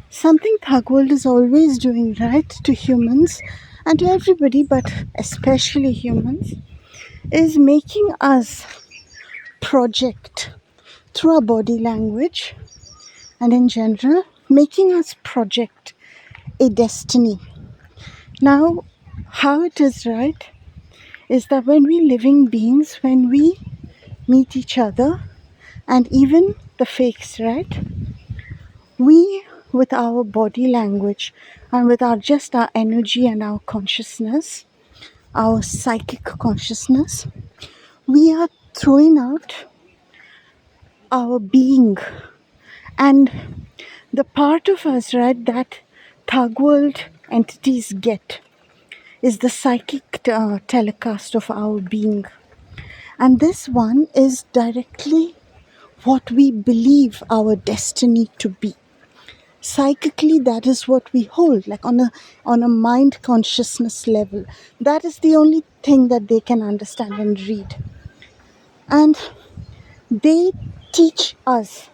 Something Thug World is always doing, right, to humans and to everybody, but especially humans, is making us project through our body language and in general, making us project a destiny. Now, how it is, right, is that when we living beings, when we meet each other, and even the fakes, right, we, with our body language and with our just our energy and our consciousness, our psychic consciousness, we are throwing out our being and the part of us, right, that Thug World entities get is the psychic telecast of our being. And this one is directly what we believe our destiny to be. Psychically, that is what we hold, like on a mind consciousness level. That is the only thing that they can understand and read. And they teach us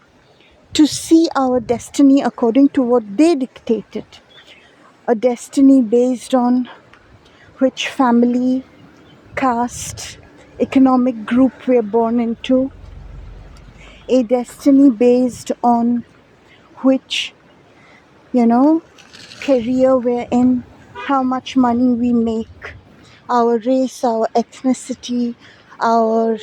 to see our destiny according to what they dictated. A destiny based on which family, caste, economic group we're born into. A destiny based on which, career we're in, how much money we make, our race, our ethnicity, our,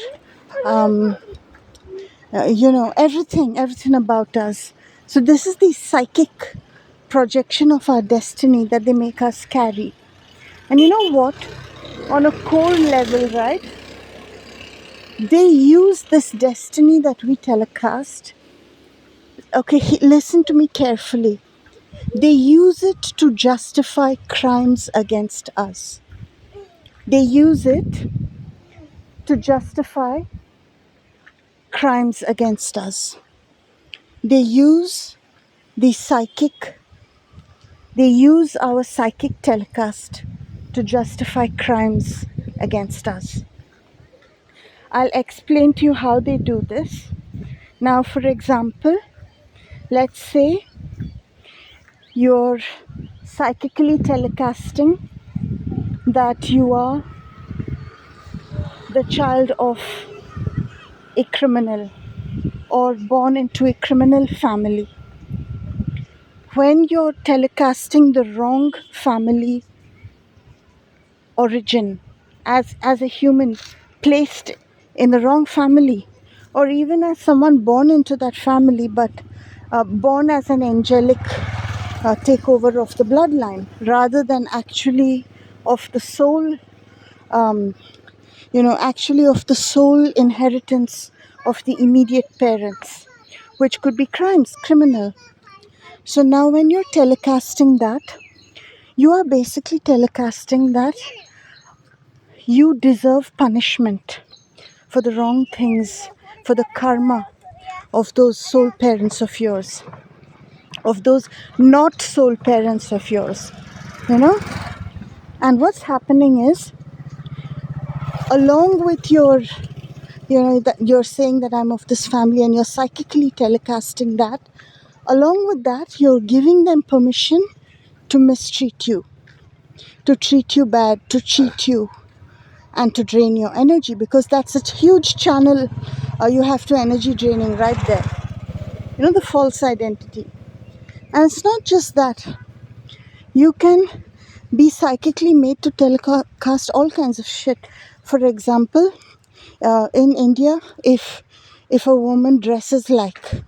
everything about us. So this is the psychic projection of our destiny that they make us carry. And you know what? On a core level, right? They use this destiny that we telecast. Okay, listen to me carefully. They use it to justify crimes against us. They use it to justify crimes against us. They use the psychic, they use our psychic telecast to justify crimes against us. I'll explain to you how they do this. Now, for example, let's say you're psychically telecasting that you are the child of a criminal or born into a criminal family. When you're telecasting the wrong family origin as a human placed in the wrong family, or even as someone born into that family but born as an angelic takeover of the bloodline rather than actually of the soul, actually of the soul inheritance of the immediate parents, which could be criminal. So now when you're telecasting that, you are basically telecasting that you deserve punishment for the wrong things, for the karma of those soul parents of yours, of those not soul parents of yours, And what's happening is, along with your, that you're saying that I'm of this family and you're psychically telecasting that, along with that, you're giving them permission to mistreat you, to treat you bad, to cheat you, and to drain your energy, because that's a huge channel you have to energy draining right there. The false identity. And it's not just that. You can be psychically made to telecast all kinds of shit. For example, in India, if a woman dresses like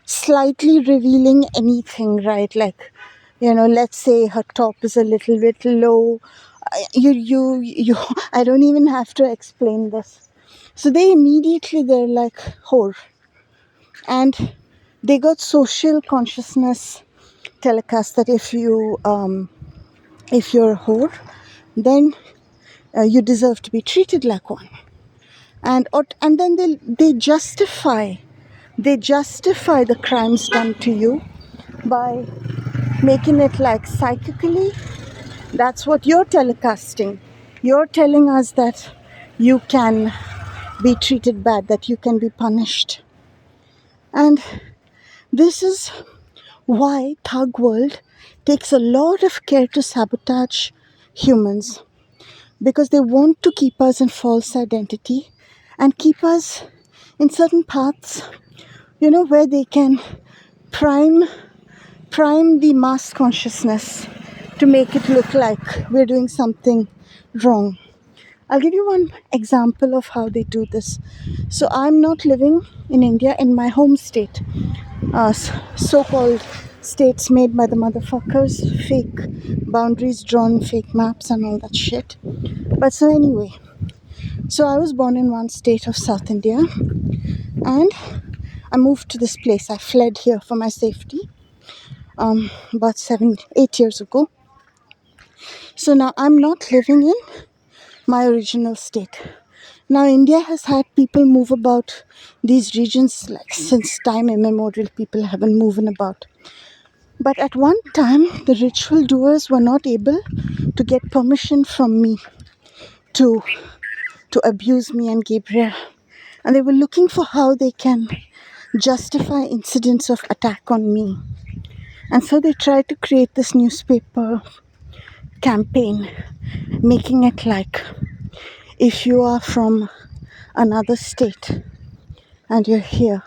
slightly revealing anything, right? Like, let's say her top is a little bit low. You I don't even have to explain this. So they're like, whore. And they got social consciousness telecast that if you're a whore, then you deserve to be treated like one. And then they justify the crimes done to you by making it like psychically. That's what you're telecasting. You're telling us that you can be treated bad, that you can be punished. And this is why Thug World takes a lot of care to sabotage humans, because they want to keep us in false identity and keep us in certain paths, where they can prime the mass consciousness to make it look like we're doing something wrong. I'll give you one example of how they do this. So I'm not living in India, in my home state, so-called states made by the motherfuckers, fake boundaries drawn, fake maps and all that shit. But so anyway, so I was born in one state of South India, and I moved to this place. I fled here for my safety about 7-8 years ago. So now I'm not living in my original state. Now India has had people move about these regions like since time immemorial. People have been moving about. But at one time, the ritual doers were not able to get permission from me to abuse me and Gabriel. And they were looking for how they can justify incidents of attack on me. And so they tried to create this newspaper campaign, making it like, if you are from another state and you're here,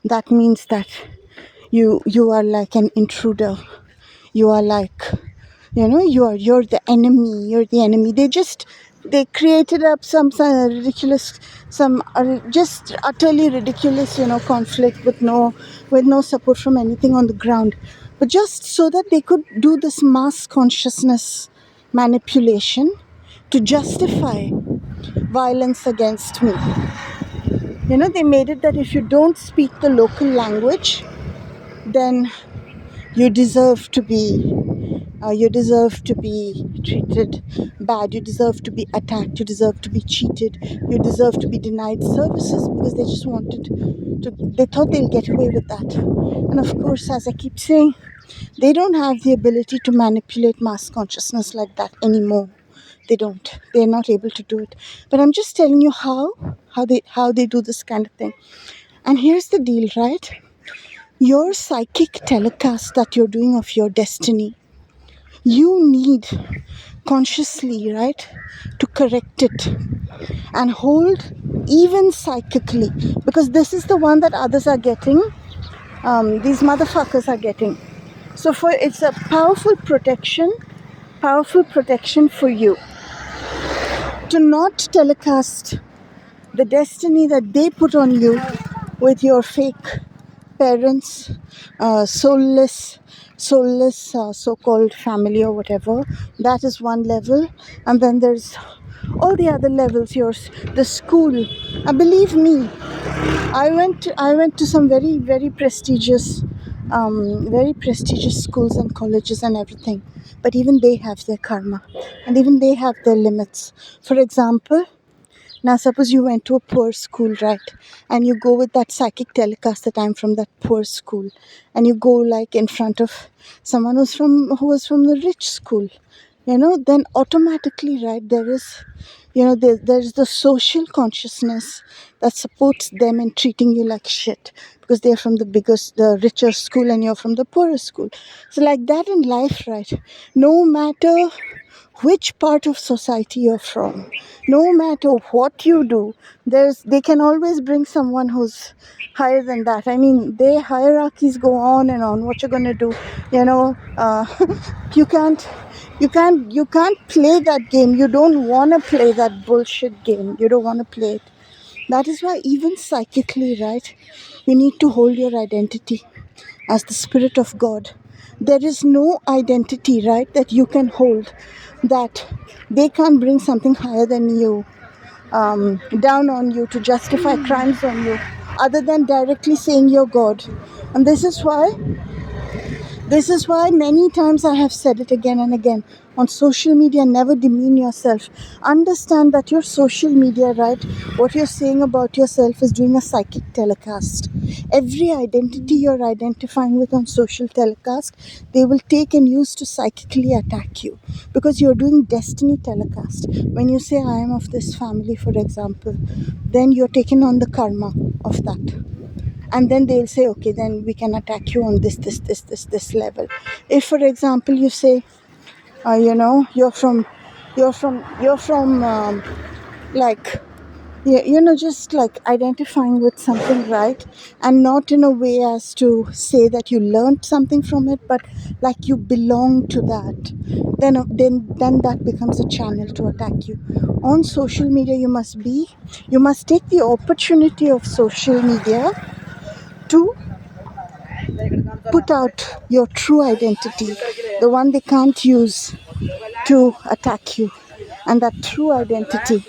that means that you are like an intruder. You are like, you're the enemy. You're the enemy. They created up some ridiculous, some just utterly ridiculous, conflict with no support from anything on the ground, but just so that they could do this mass consciousness manipulation to justify violence against me. They made it that if you don't speak the local language, then you deserve to be treated bad, you deserve to be attacked, you deserve to be cheated, you deserve to be denied services, because they just wanted to, they thought they'll get away with that. And of course, as I keep saying, they don't have the ability to manipulate mass consciousness like that anymore. They're not able to do it. But I'm just telling you how they do this kind of thing. And here's the deal, right? Your psychic telecast that you're doing of your destiny, you need consciously, right, to correct it and hold even psychically, because this is the one that others are getting, these motherfuckers are getting. So it's a powerful protection for you to not telecast the destiny that they put on you with your fake parents, soulless so-called family or whatever. That is one level. And then there's all the other levels. Yours, the school. Believe me, I went to some very prestigious schools and colleges and everything. But even they have their karma, and even they have their limits. For example, now, suppose you went to a poor school, right? And you go with that psychic telecast that I'm from that poor school, and you go like in front of someone who was from the rich school, then automatically, right, there is, there's the social consciousness that supports them in treating you like shit, because they're from the richer school and you're from the poorer school. So like that in life, right? No matter which part of society you're from, no matter what you do, they can always bring someone who's higher than that. I mean, their hierarchies go on and on. What you're gonna do, you can't play that game. You don't want to play that bullshit game. You don't want to play it. That is why even psychically, right, you need to hold your identity as the spirit of God. There is no identity, right, that you can hold, that they can't bring something higher than you down on you to justify crimes on you, other than directly saying you're God. And this is why many times I have said it again and again. On social media, never demean yourself. Understand that your social media, right, what you're saying about yourself is doing a psychic telecast. Every identity you're identifying with on social telecast, they will take and use to psychically attack you, because you're doing destiny telecast. When you say, I am of this family, for example, then you're taking on the karma of that. and then they'll say, okay, then we can attack you on this level. If for example you say, you're from like, just like identifying with something, right? And not in a way as to say that you learned something from it, but like you belong to that, then that becomes a channel to attack you. On social media, you must take the opportunity of social media to put out your true identity, the one they can't use to attack you. And that true identity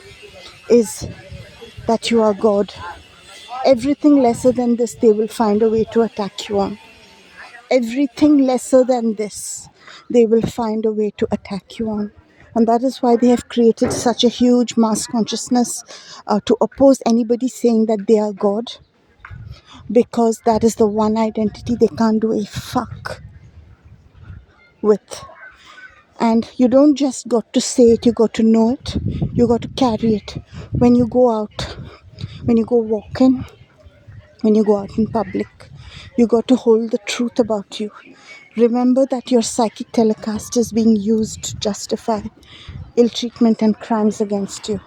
is that you are God. Everything lesser than this, they will find a way to attack you on. Everything lesser than this, they will find a way to attack you on. And that is why they have created such a huge mass consciousness to oppose anybody saying that they are God, because that is the one identity they can't do a fuck with. And you don't just got to say it, you got to know it, you got to carry it when you go out, when you go walking, when you go out in public. You got to hold the truth about you. Remember that your psychic telecast is being used to justify ill treatment and crimes against you.